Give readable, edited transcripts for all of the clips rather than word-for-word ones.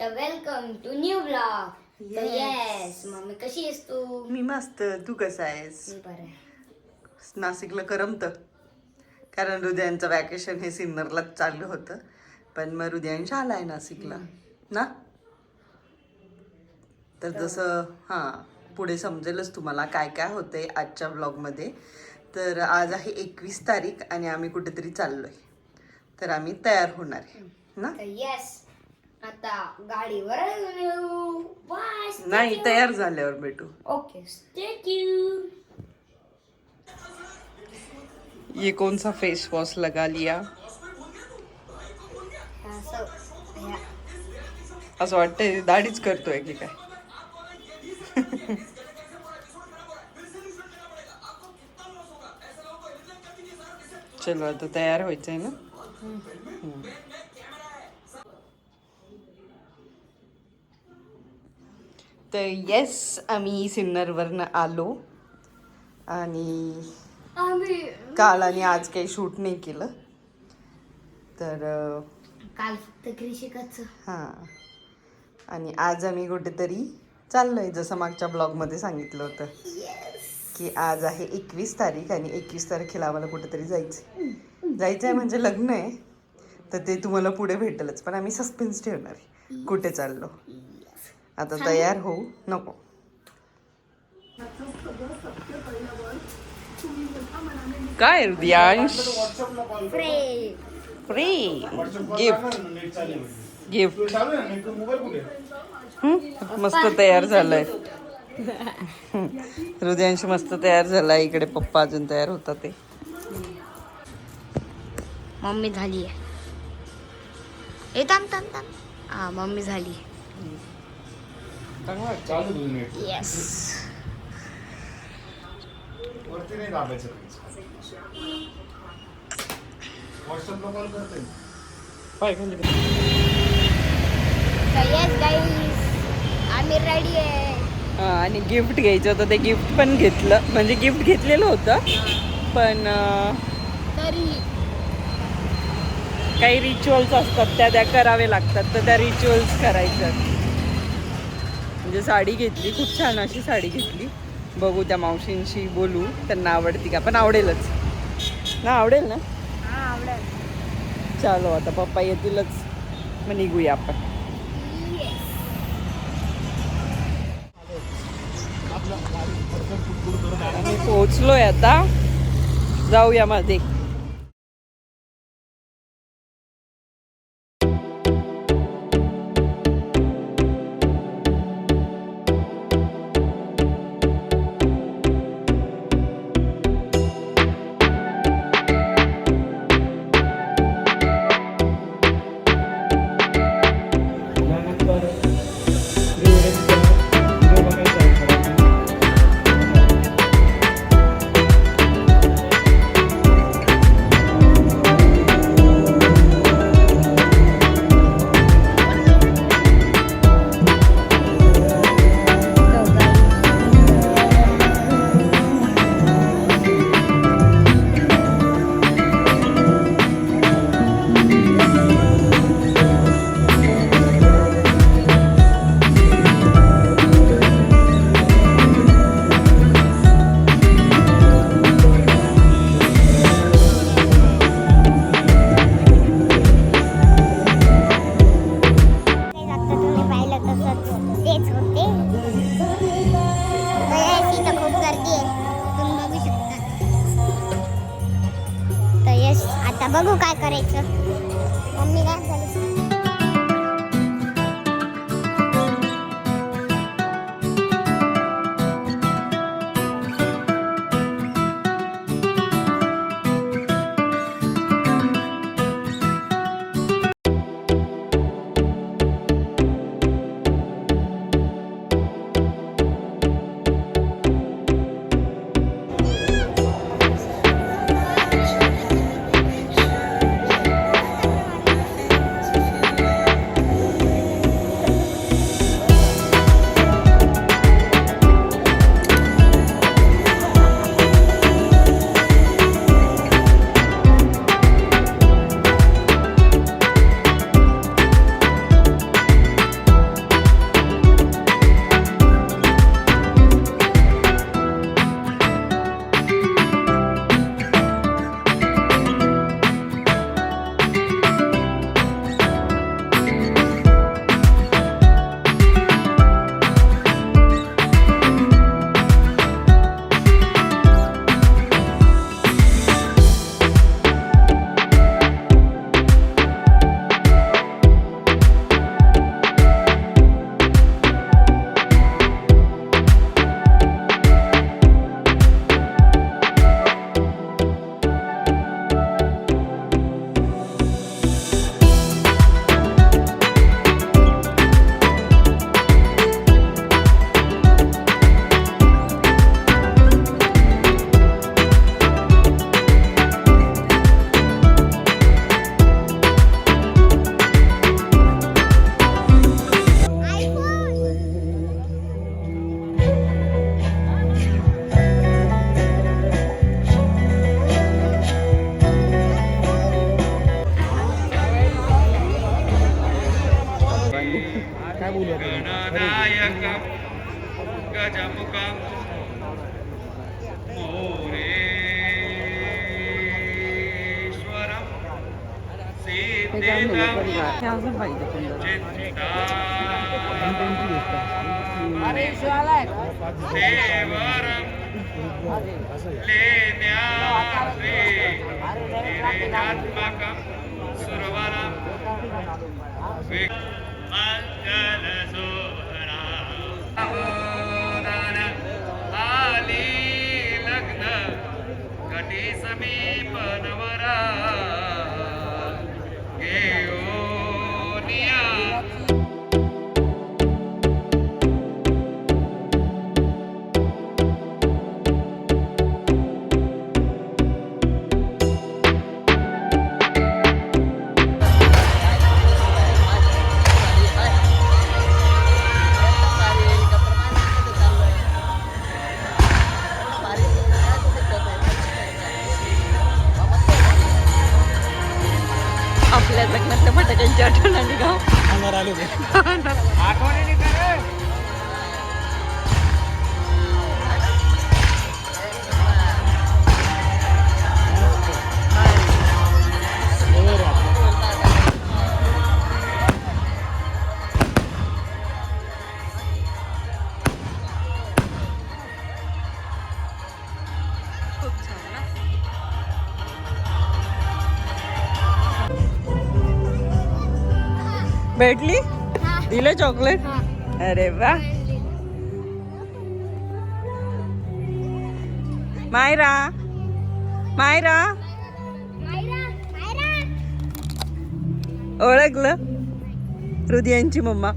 तर welcome to new blog. तर yes mummy कशी आहेस तू? मी मस्त. तू कसा आहेस? मी बरं आहे. नाशिकला करमत कारण हृदयांचं वॅकेशन हे सिन्नरलाच चाललं होतं, पण मग हृदयांश आलाय नाशिकला ना. तर जसं पुढे समजेलच तुम्हाला काय काय होतंय आजच्या ब्लॉगमध्ये. तर आज आहे 21 तारीख आणि आम्ही कुठेतरी चाललोय, तर आम्ही तयार होणार आहे ना. तर येस आता गाडीवर येऊ. बस नाही, तयार झाल्यावर भेटू. Okay stay tune. ये कौन सा फेस वॉश लगा लिया? असं वाटतंय दाढीच करतोय की काय. चलो आता तयार व्हायचंय ना. तर येस, आम्ही सिन्नरवरनं आलो आणि काल आणि आज काही शूट नाही केलं. तर काल फक्त कृषिकाचं. हां, आणि आज आम्ही कुठेतरी चाललोय, जसं मागच्या ब्लॉगमध्ये सांगितलं होतं की आज आहे 21 तारीख आणि 21 तारखेला आम्हाला कुठेतरी जायचं आहे. म्हणजे लग्न आहे, तर ते तुम्हाला पुढे भेटेलच, पण आम्ही सस्पेन्स ठेवणार आहे कुठे चाललो. आता तयार होऊ नको. काय हृदयांश? फ्री गिफ्ट मस्त तयार झालाय. हृदयांश मस्त तयार झालाय. इकडे पप्पा अजून तयार होता ते. मम्मी झाली आहे. ए थांब. हा मम्मी झाली. येस. वरती नाही दाबायचं. व्हॉट्सअपला कॉल करते. येस गाईस आम्ही रेडी आहे. आणि गिफ्ट घ्यायचं होतं, ते गिफ्ट पण घेतलं. म्हणजे गिफ्ट घेतलेलं होतं, पण तरी काही रिच्युअल्स असतात त्या करावे लागतात, तर त्या रिच्युअल्स करायचं. म्हणजे साडी घेतली, खूप छान अशी साडी घेतली. बघू त्या मावशींशी बोलू, त्यांना आवडती का. पण आवडेलच ना. आवडेल ना. हा आवडेल. चालो आता पप्पा येतीलच, मग निघूया आपण. आम्ही पोहोचलोय आता, जाऊया मध्ये. आता बघू काय करायचं. मम्मी काय झालं. गजमुखं मोरेश्वरं सिद्धिदं देवरं लेण्याद्रि गिरिजात्मकं सुरवरं मंगलसोहरा आली लग्न कटी समीप नवरा घेऊनिया आपल्या लग्नातल्या फटाक्यांची आठवण आली का? भेटली दिलं चॉकलेट. अरे वा. मायरा मायरा ओळखलं हृदयांची मम्मा.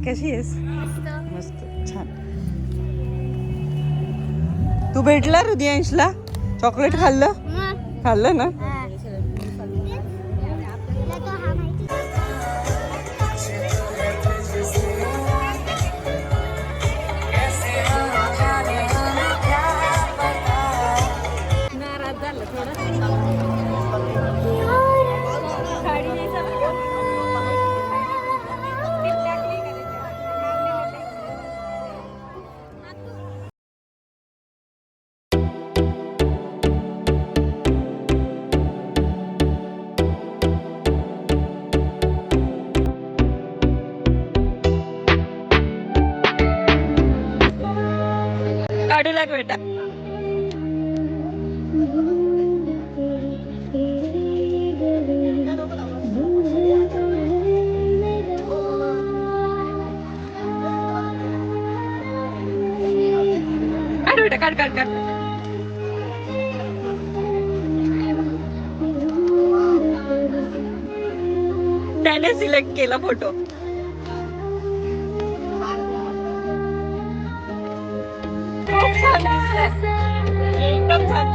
कशी आहेस? मस्त छान. तू भेटला हृदयांशला? चॉकलेट खाल्लं ना? काढू लाग बेटा. काढ बेटा काढ काढ काढ. त्याने सिलेक्ट केला फोटो. एकदम छान.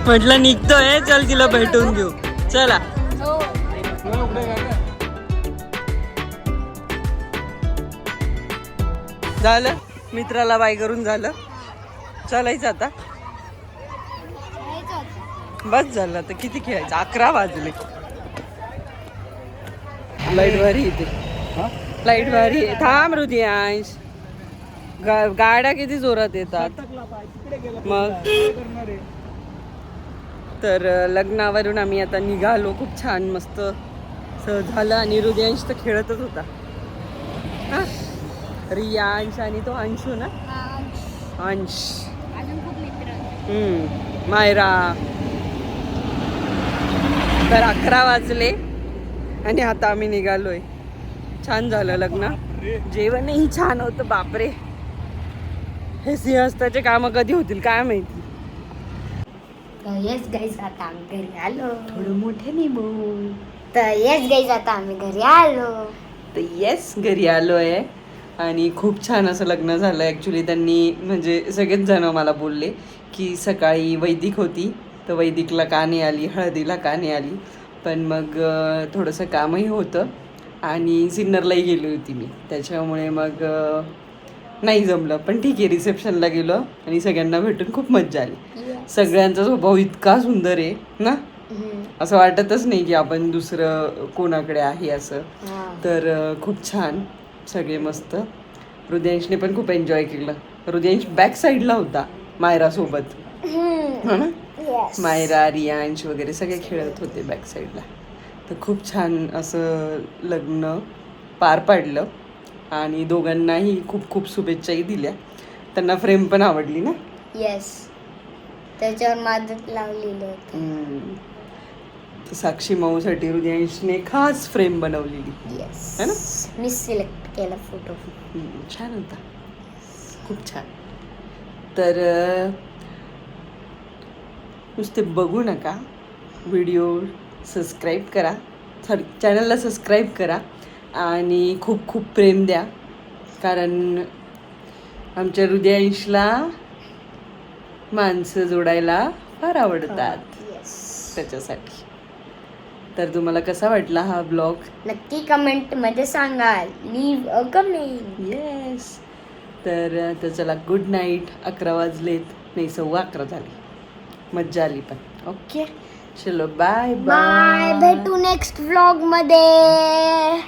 म्हटलं निघतोय, चल तिला भेटून घेऊ. चला. झालं मित्राला बाय करून झालं. चालायचं आता. बस झालं आता. किती खेळायचं? 11 वाजले. लाईट भारी येते. लाईट भारी आहे. थांब हृदयांश. गाड्या किती जोरात येतात मग. तर लग्नावरून आम्ही आता निघालो. खूप छान मस्त झालं. आणि हृदयांश तर खेळतच होता. हा रियांश आणि तो अंशू ना. अंश मायरा. तर 11 वाजले आणि आता आम्ही निघालोय. छान झालं लग्न. जेवणही छान होतं. बापरे, हे सिंहस्थाचे काम कधी होतील काय माहिती. तर येस गाईज आता आम्ही घरी आलो. थोडं मोठ्याने बोल. तर येस गाईज आता आम्ही घरी आलो. तर येस घरी आलो आहे. आणि खूप छान असं लग्न झालं. ॲक्च्युली त्यांनी म्हणजे सगळेच जण मला बोलले की सकाळी वैदिक होती तर वैदिकला का नाही आली, हळदीला का नाही आली. पण मग थोडंसं कामही होतं आणि सिन्नरलाही गेली होती मी, त्याच्यामुळे मग नाही जमलं. पण ठीक आहे, रिसेप्शनला गेलो आणि सगळ्यांना भेटून खूप मज्जा आली. सगळ्यांचा स्वभाव इतका सुंदर आहे ना, असं वाटतच नाही की आपण दुसरं कोणाकडे आहे असं. तर खूप छान, सगळे मस्त. हृदयांशने पण खूप एन्जॉय केलं. हृदयांश बॅक साईडला होता मायरासोबत, हो ना. मायरा, रियांश वगैरे सगळे खेळत होते बॅक साईडला. तर खूप छान असं लग्न पार पाडलं आणि दोघांनाही खूप खूप शुभेच्छाही दिल्या. त्यांना फ्रेम पण आवडली ना. येस, त्याच्यावर मादत लावलेलं होतं. तर साक्षी माऊसाठी हृदयांशने खास फ्रेम बनवलेली. येस, है ना? मी सिलेक्ट केला फोटो. छान होता, खूप छान. तर नुसते बघू नका, व्हिडिओ सबस्क्राईब करा, सॉरी चॅनलला सबस्क्राईब करा आणि खूप खूप प्रेम द्या, कारण आमच्या हृदयांशला माणसं जोडायला फार आवडतात, त्याच्यासाठी. तर तुम्हाला कसा वाटला हा ब्लॉग नक्की कमेंट मध्ये सांगा. Leave a comment. येस. तर चला, गुड नाईट. 11 वाजलेत, नाही 11:15 झाली. मज्जा आली पण. ओके, चलो बाय बाय, भेटू नेक्स्ट व्लॉग मध्ये.